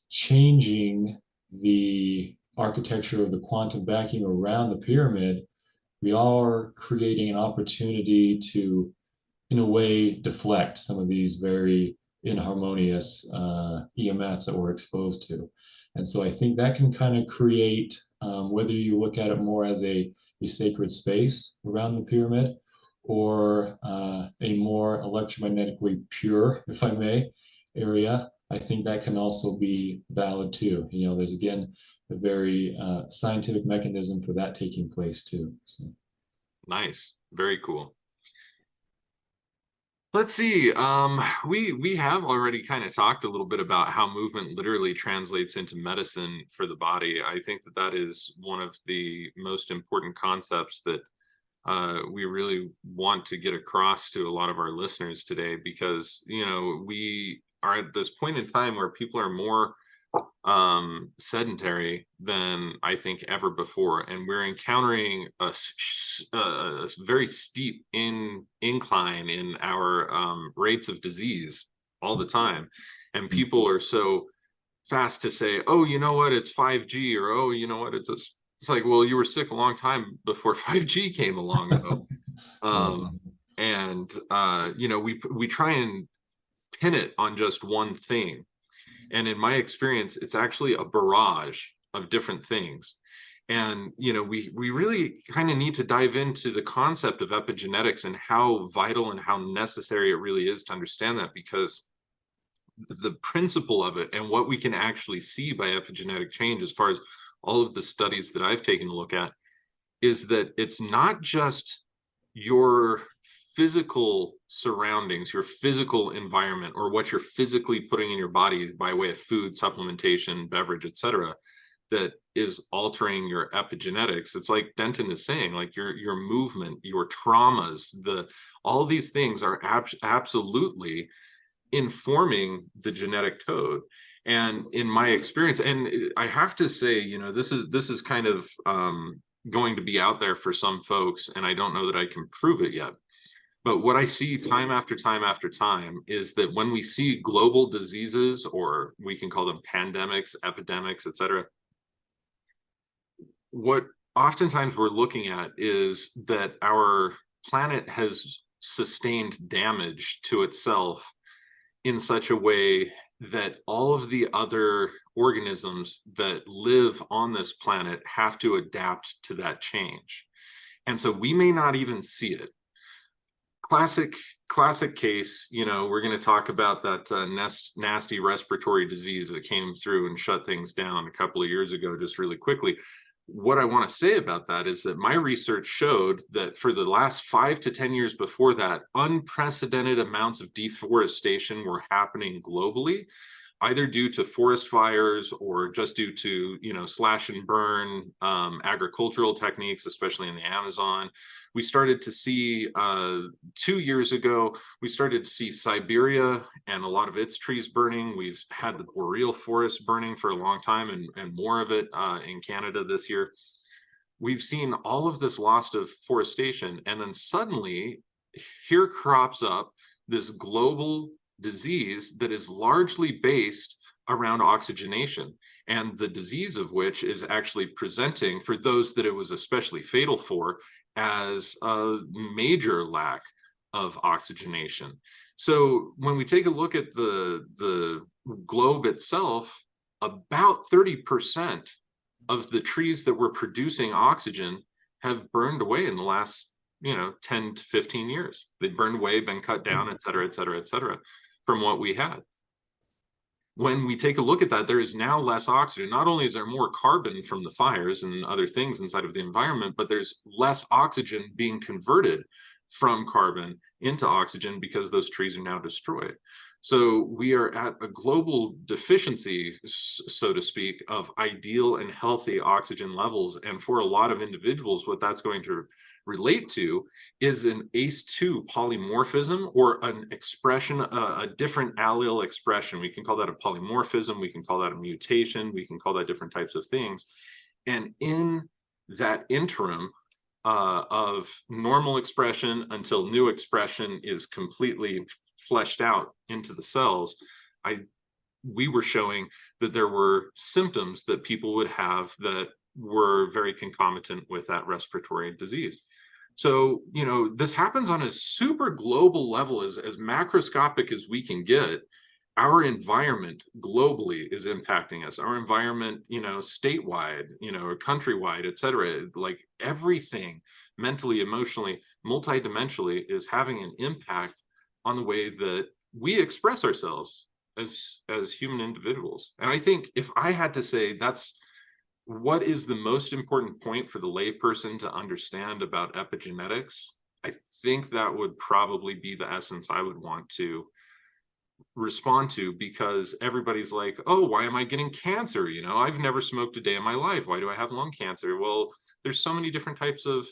changing the architecture of the quantum vacuum around the pyramid, we are creating an opportunity to, in a way, deflect some of these very inharmonious EMFs that we're exposed to. And so I think that can kind of create, whether you look at it more as a sacred space around the pyramid or a more electromagnetically pure, if I may, area, I think that can also be valid too. There's again a very scientific mechanism for that taking place too. So. Nice, very cool. Let's see. We have already kind of talked a little bit about how movement literally translates into medicine for the body. I think that is one of the most important concepts that we really want to get across to a lot of our listeners today, because we are at this point in time where people are more sedentary than I think ever before, and we're encountering a very steep incline in our rates of disease all the time, and people are so fast to say, oh, you know what, it's 5G, or oh, you know what, it's like, well, you were sick a long time before 5G came along. And we try and pin it on just one thing. And in my experience, it's actually a barrage of different things. And, we really kind of need to dive into the concept of epigenetics and how vital and how necessary it really is to understand that, because the principle of it and what we can actually see by epigenetic change, as far as all of the studies that I've taken a look at, is that it's not just your physical surroundings, your physical environment, or what you're physically putting in your body by way of food, supplementation, beverage, etc., that is altering your epigenetics. It's like Denton is saying, like your movement, your traumas, all these things are absolutely informing the genetic code. And in my experience, and I have to say, this is kind of going to be out there for some folks, and I don't know that I can prove it yet. But what I see time after time after time is that when we see global diseases, or we can call them pandemics, epidemics, etc., what oftentimes we're looking at is that our planet has sustained damage to itself in such a way that all of the other organisms that live on this planet have to adapt to that change. And so we may not even see it. Classic case, we're going to talk about that nasty respiratory disease that came through and shut things down a couple of years ago, just really quickly. What I want to say about that is that my research showed that for the last 5 to 10 years before that, unprecedented amounts of deforestation were happening globally, either due to forest fires or just due to, slash and burn agricultural techniques, especially in the Amazon. We started to see 2 years ago, we started to see Siberia and a lot of its trees burning. We've had the boreal forest burning for a long time, and more of it in Canada this year. We've seen all of this loss of forestation, and then suddenly here crops up this global disease that is largely based around oxygenation, and the disease of which is actually presenting, for those that it was especially fatal for, as a major lack of oxygenation. So when we take a look at the globe itself, about 30% of the trees that were producing oxygen have burned away in the last 10 to 15 years. They've burned away, been cut down, et cetera, et cetera, et cetera, from what we had. When we take a look at that, there is now less oxygen. Not only is there more carbon from the fires and other things inside of the environment, but there's less oxygen being converted from carbon into oxygen because those trees are now destroyed. So we are at a global deficiency, so to speak, of ideal and healthy oxygen levels. And for a lot of individuals, what that's going to relate to is an ACE2 polymorphism, or an expression, a different allele expression. We can call that a polymorphism, we can call that a mutation, we can call that different types of things. And in that interim of normal expression until new expression is completely fleshed out into the cells, we were showing that there were symptoms that people would have that were very concomitant with that respiratory disease. So, this happens on a super global level, as macroscopic as we can get. Our environment globally is impacting us. Our environment, statewide, countrywide, et cetera, like everything mentally, emotionally, multidimensionally is having an impact on the way that we express ourselves as human individuals. And I think if I had to say that's what is the most important point for the layperson to understand about epigenetics, I think that would probably be the essence I would want to respond to, because everybody's like, oh, why am I getting cancer? I've never smoked a day in my life. Why do I have lung cancer? Well, there's so many different types of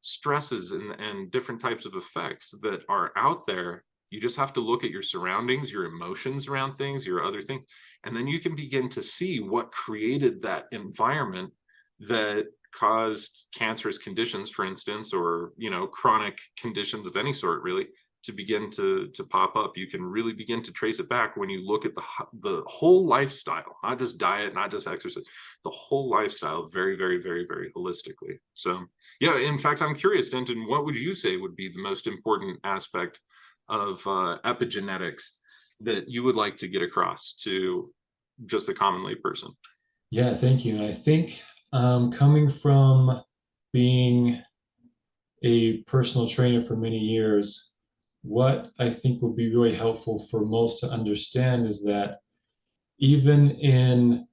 stresses and different types of effects that are out there. You just have to look at your surroundings, your emotions around things, your other things, and then you can begin to see what created that environment that caused cancerous conditions, for instance, or chronic conditions of any sort, really, to begin to pop up. You can really begin to trace it back when you look at the whole lifestyle, not just diet, not just exercise, the whole lifestyle, very, very, very, very holistically. So yeah, in fact, I'm curious, Denton, what would you say would be the most important aspect of epigenetics that you would like to get across to just the common layperson? Yeah, thank you. And I think Coming from being a personal trainer for many years, what I think would be really helpful for most to understand is that even in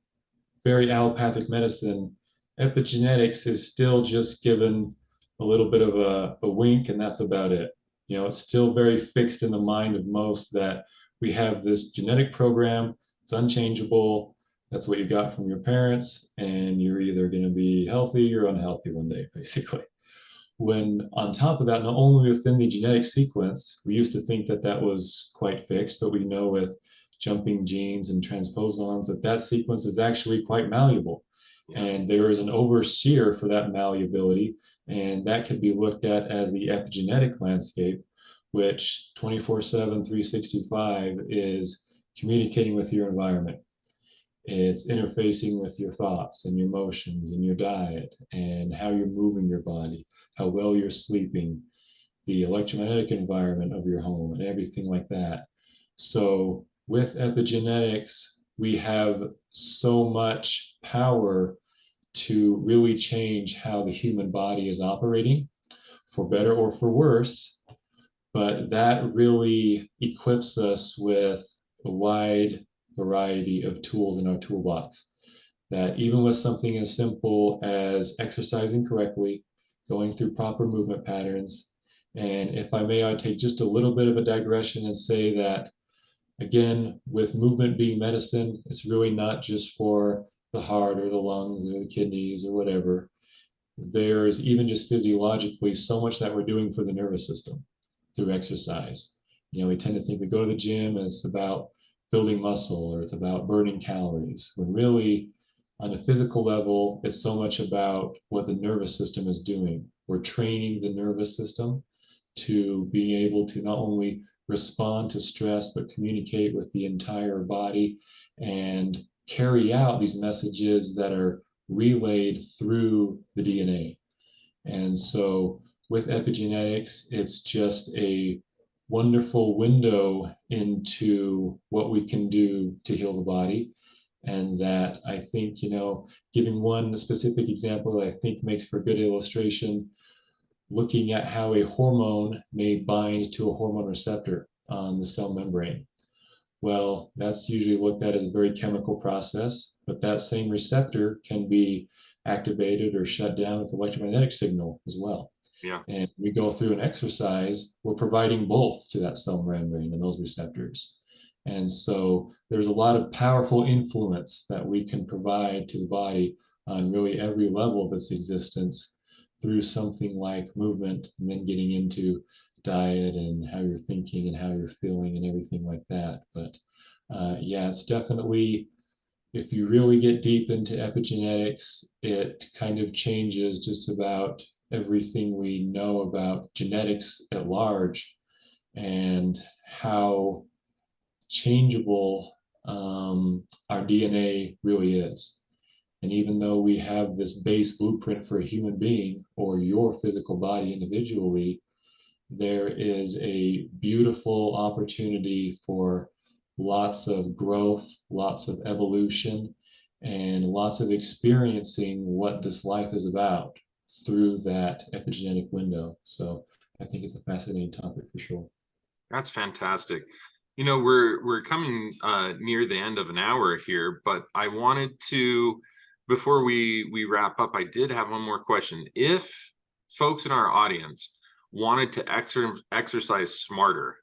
very allopathic medicine, epigenetics is still just given a little bit of a wink, and that's about it. You know, it's still very fixed in the mind of most that we have this genetic program, it's unchangeable. That's what you got from your parents, and you're either going to be healthy or unhealthy one day, basically. When on top of that, not only within the genetic sequence, we used to think that that was quite fixed, but we know with jumping genes and transposons that that sequence is actually quite malleable. And there is an overseer for that malleability, and that could be looked at as the epigenetic landscape, which 24/7, 365 is communicating with your environment. It's interfacing with your thoughts and your emotions and your diet and how you're moving your body, how well you're sleeping, the electromagnetic environment of your home, and everything like that. So with epigenetics, we have so much power to really change how the human body is operating, for better or for worse. But that really equips us with a wide variety of tools in our toolbox. That even with something as simple as exercising correctly, going through proper movement patterns, and if I may, I'd take just a little bit of a digression and say that, again, with movement being medicine, it's really not just for the heart or the lungs or the kidneys or whatever. There's even just physiologically so much that we're doing for the nervous system through exercise. You know, we tend to think we go to the gym and it's about building muscle or it's about burning calories, when really on a physical level, it's so much about what the nervous system is doing. We're training the nervous system to be able to not only respond to stress, but communicate with the entire body and carry out these messages that are relayed through the DNA. And so with epigenetics, it's just a wonderful window into what we can do to heal the body. And that I think, you know, giving one specific example that I think makes for good illustration, looking at how a hormone may bind to a hormone receptor on the cell membrane. Well, that's usually looked at as a very chemical process, but that same receptor can be activated or shut down with electromagnetic signal as well. Yeah. And we go through an exercise, we're providing both to that cell membrane and those receptors. And so there's a lot of powerful influence that we can provide to the body on really every level of its existence through something like movement, and then getting into diet and how you're thinking and how you're feeling and everything like that. But yeah, it's definitely, if you really get deep into epigenetics, it kind of changes just about everything we know about genetics at large and how changeable our DNA really is. And even though we have this base blueprint for a human being or your physical body individually, there is a beautiful opportunity for lots of growth, lots of evolution, and lots of experiencing what this life is about through that epigenetic window. So I think it's a fascinating topic for sure. That's fantastic. You know, we're coming near the end of an hour here, but I wanted to, before we wrap up, I did have one more question. If folks in our audience wanted to exercise smarter,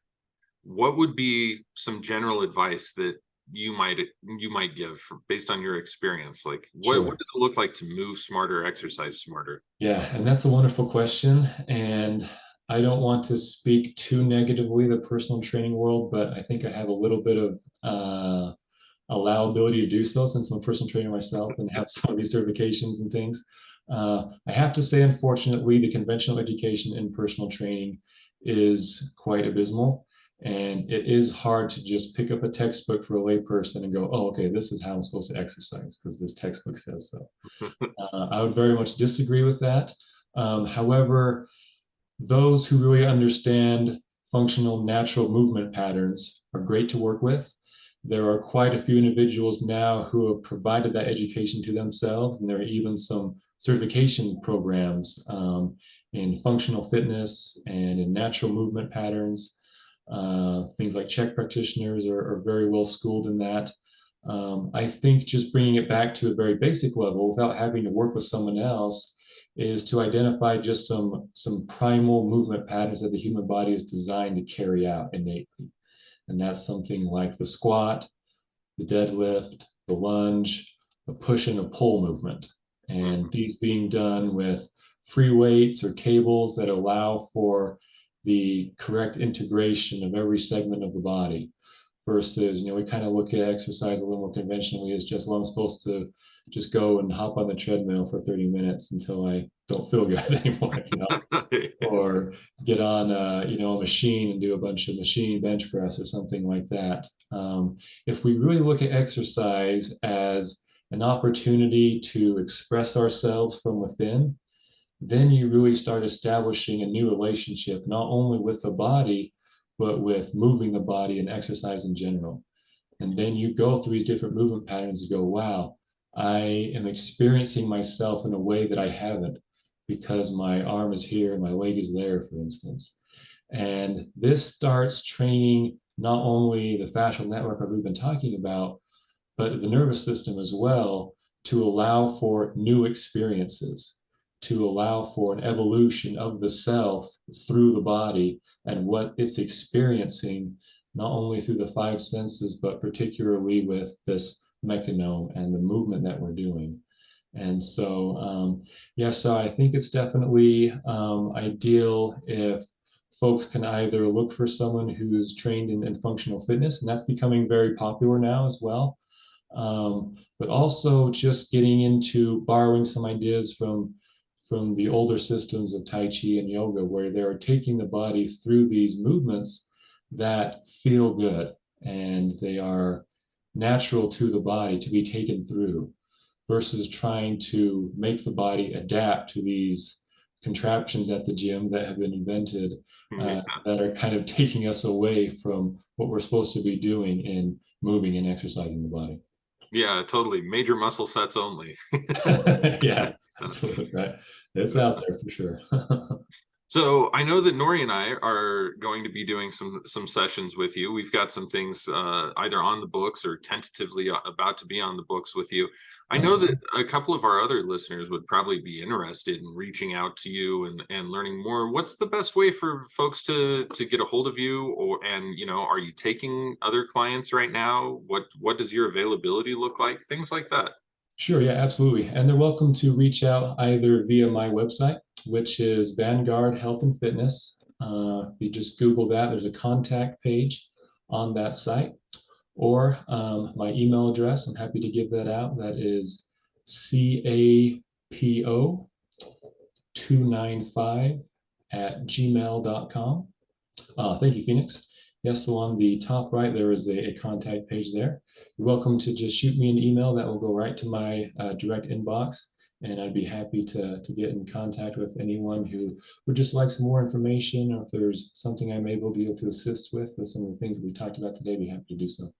what would be some general advice that you might give based on your experience? Like Sure. What does it look like to move smarter, exercise smarter? Yeah, and that's a wonderful question. And I don't want to speak too negatively the personal training world, but I think I have a little bit of allowability to do so since I'm a personal trainer myself and have some of these certifications and things. I have to say, unfortunately, the conventional education in personal training is quite abysmal. And it is hard to just pick up a textbook for a layperson and go, oh, okay, this is how I'm supposed to exercise because this textbook says so. I would very much disagree with that. However, those who really understand functional natural movement patterns are great to work with. there are quite a few individuals now who have provided that education to themselves, and there are even some certification programs in functional fitness and in natural movement patterns. Things like Czech practitioners are very well schooled in that. I think just bringing it back to a very basic level without having to work with someone else is to identify just some primal movement patterns that the human body is designed to carry out innately. And that's something like the squat, the deadlift, the lunge, a push and a pull movement. And these being done with free weights or cables that allow for the correct integration of every segment of the body versus, we kind of look at exercise a little more conventionally as just, well, I'm supposed to just go and hop on the treadmill for 30 minutes until I don't feel good anymore, or get on a machine and do a bunch of machine bench press or something like that. If we really look at exercise as an opportunity to express ourselves from within, then you really start establishing a new relationship, not only with the body, but with moving the body and exercise in general. And then you go through these different movement patterns and go, wow, I am experiencing myself in a way that I haven't, because my arm is here and my leg is there, for instance. And this starts training not only the fascial network that we've been talking about, but the nervous system as well, to allow for new experiences, to allow for an evolution of the self through the body and what it's experiencing, not only through the five senses, but particularly with this mechanome and the movement that we're doing. And so, so I think it's definitely ideal if folks can either look for someone who's trained in functional fitness, and that's becoming very popular now as well. But also just getting into borrowing some ideas from the older systems of Tai Chi and yoga, where they're taking the body through these movements that feel good and they are natural to the body to be taken through, versus trying to make the body adapt to these contraptions at the gym that have been invented that are kind of taking us away from what we're supposed to be doing in moving and exercising the body. Yeah, totally. Major muscle sets only. Yeah, absolutely right. It's out there for sure. So I know that Nori and I are going to be doing some sessions with you. We've got some things either on the books or tentatively about to be on the books with you. I know that a couple of our other listeners would probably be interested in reaching out to you and learning more. What's the best way for folks to get a hold of you? Are you taking other clients right now? What does your availability look like? Things like that. Sure, yeah, absolutely. And they're welcome to reach out either via my website, which is Vanguard Health and Fitness. If you just Google that, there's a contact page on that site. Or my email address, I'm happy to give that out. That is capo295@gmail.com. Thank you, Phoenix. Yes, so on the top right, there is a contact page there. You're welcome to just shoot me an email. That will go right to my direct inbox, and I'd be happy to get in contact with anyone who would just like some more information, or if there's something I'm able to assist with some of the things that we talked about today, I'd be happy to do so.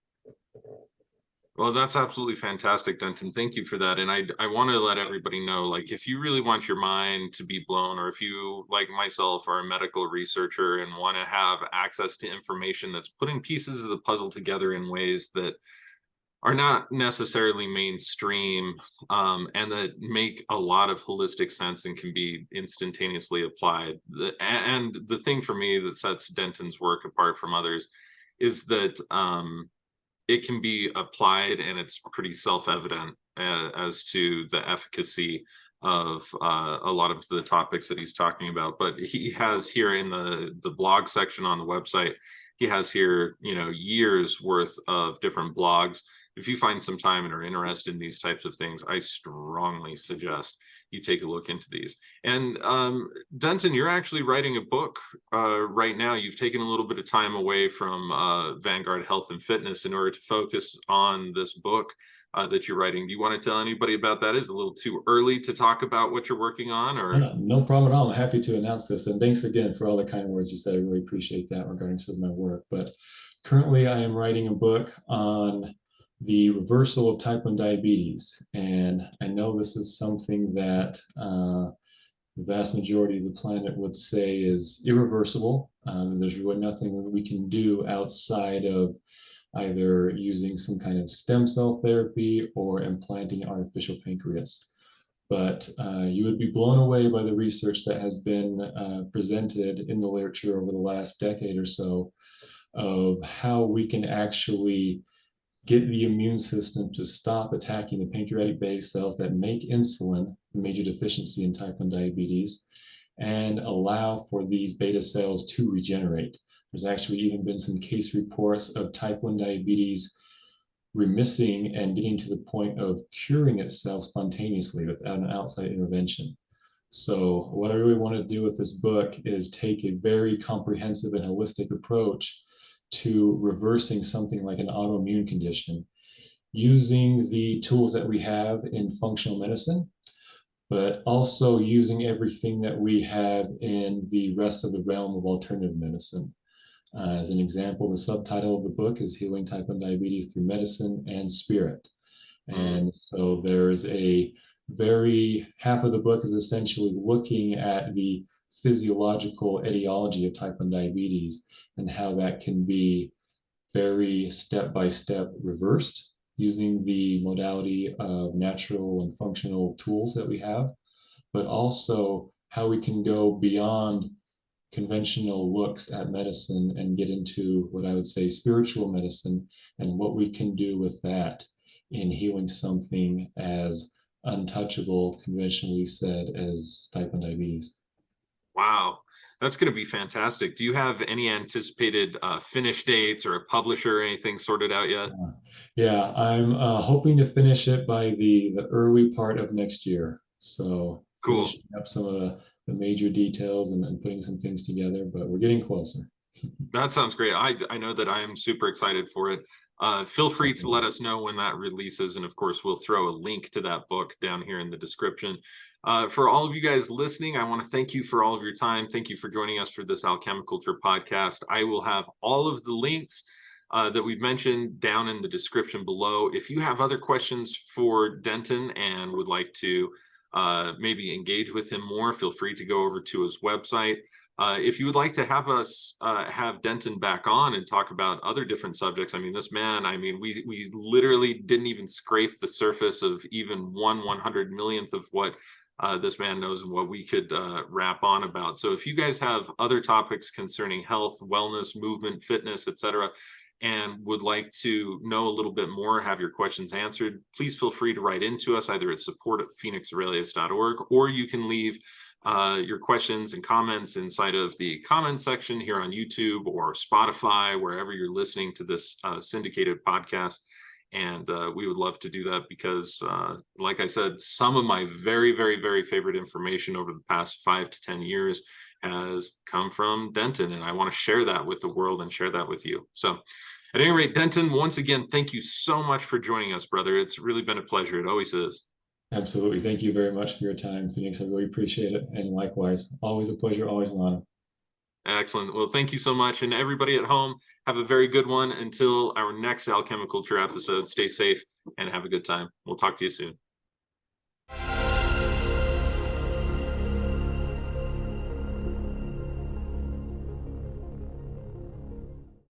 Well, that's absolutely fantastic, Denton. Thank you for that. And I want to let everybody know, like, if you really want your mind to be blown, or if you, like myself, are a medical researcher and want to have access to information that's putting pieces of the puzzle together in ways that are not necessarily mainstream, and that make a lot of holistic sense and can be instantaneously applied. And the thing for me that sets Denton's work apart from others is that it can be applied, and it's pretty self-evident as to the efficacy of a lot of the topics that he's talking about. But he has here in the blog section on the website, he has here, years worth of different blogs. if you find some time and are interested in these types of things, I strongly suggest you take a look into these. And Denton, you're actually writing a book right now. You've taken a little bit of time away from Vanguard Health and Fitness in order to focus on this book that you're writing. Do you want to tell anybody about that? Is it a little too early to talk about what you're working on, or? No problem at all. I'm happy to announce this. And thanks again for all the kind words you said. I really appreciate that regarding some of my work. But currently I am writing a book on the reversal of type 1 diabetes. And I know this is something that the vast majority of the planet would say is irreversible. There's really nothing that we can do outside of either using some kind of stem cell therapy or implanting artificial pancreas. But you would be blown away by the research that has been presented in the literature over the last decade or so of how we can actually get the immune system to stop attacking the pancreatic beta cells that make insulin, a major deficiency in type 1 diabetes, and allow for these beta cells to regenerate. There's actually even been some case reports of type 1 diabetes remissing and getting to the point of curing itself spontaneously without an outside intervention. So what I really want to do with this book is take a very comprehensive and holistic approach to reversing something like an autoimmune condition using the tools that we have in functional medicine, but also using everything that we have in the rest of the realm of alternative medicine. As an example, the subtitle of the book is Healing Type 1 Diabetes Through Medicine and Spirit. And so there's half of the book is essentially looking at the physiological etiology of type 1 diabetes and how that can be very step-by-step reversed using the modality of natural and functional tools that we have, but also how we can go beyond conventional looks at medicine and get into what I would say spiritual medicine and what we can do with that in healing something as untouchable, conventionally said, as type 1 diabetes. Wow, that's going to be fantastic. Do you have any anticipated finish dates or a publisher or anything sorted out yet? Yeah, I'm hoping to finish it by the early part of next year. So Cool. Finishing up some of the major details and putting some things together, but we're getting closer. That sounds great. I know that I am super excited for it. Feel free to let us know when that releases. And of course, we'll throw a link to that book down here in the description. For all of you guys listening, I want to thank you for all of your time. Thank you for joining us for this Alchemi-Culture podcast. I will have all of the links that we've mentioned down in the description below. If you have other questions for Denton and would like to maybe engage with him more, feel free to go over to his website. If you would like to have us have Denton back on and talk about other different subjects, I mean, this man, I mean, we literally didn't even scrape the surface of even 1/100 millionth of what this man knows and what we could rap on about. So if you guys have other topics concerning health, wellness, movement, fitness, etc., and would like to know a little bit more, have your questions answered, please feel free to write into us either at support@phoenixaurelius.org, or you can leave your questions and comments inside of the comment section here on YouTube or Spotify, wherever you're listening to this syndicated podcast. And we would love to do that because, like I said, some of my very, very, very favorite information over the past 5 to 10 years has come from Denton, and I want to share that with the world and share that with you. So at any rate, Denton, once again, thank you so much for joining us, brother. It's really been a pleasure. It always is. Absolutely. Thank you very much for your time, Phoenix. I really appreciate it. And likewise, always a pleasure, always an honor. Excellent. Well, thank you so much. And everybody at home, have a very good one. Until our next Alchemi-Culture episode, stay safe and have a good time. We'll talk to you soon.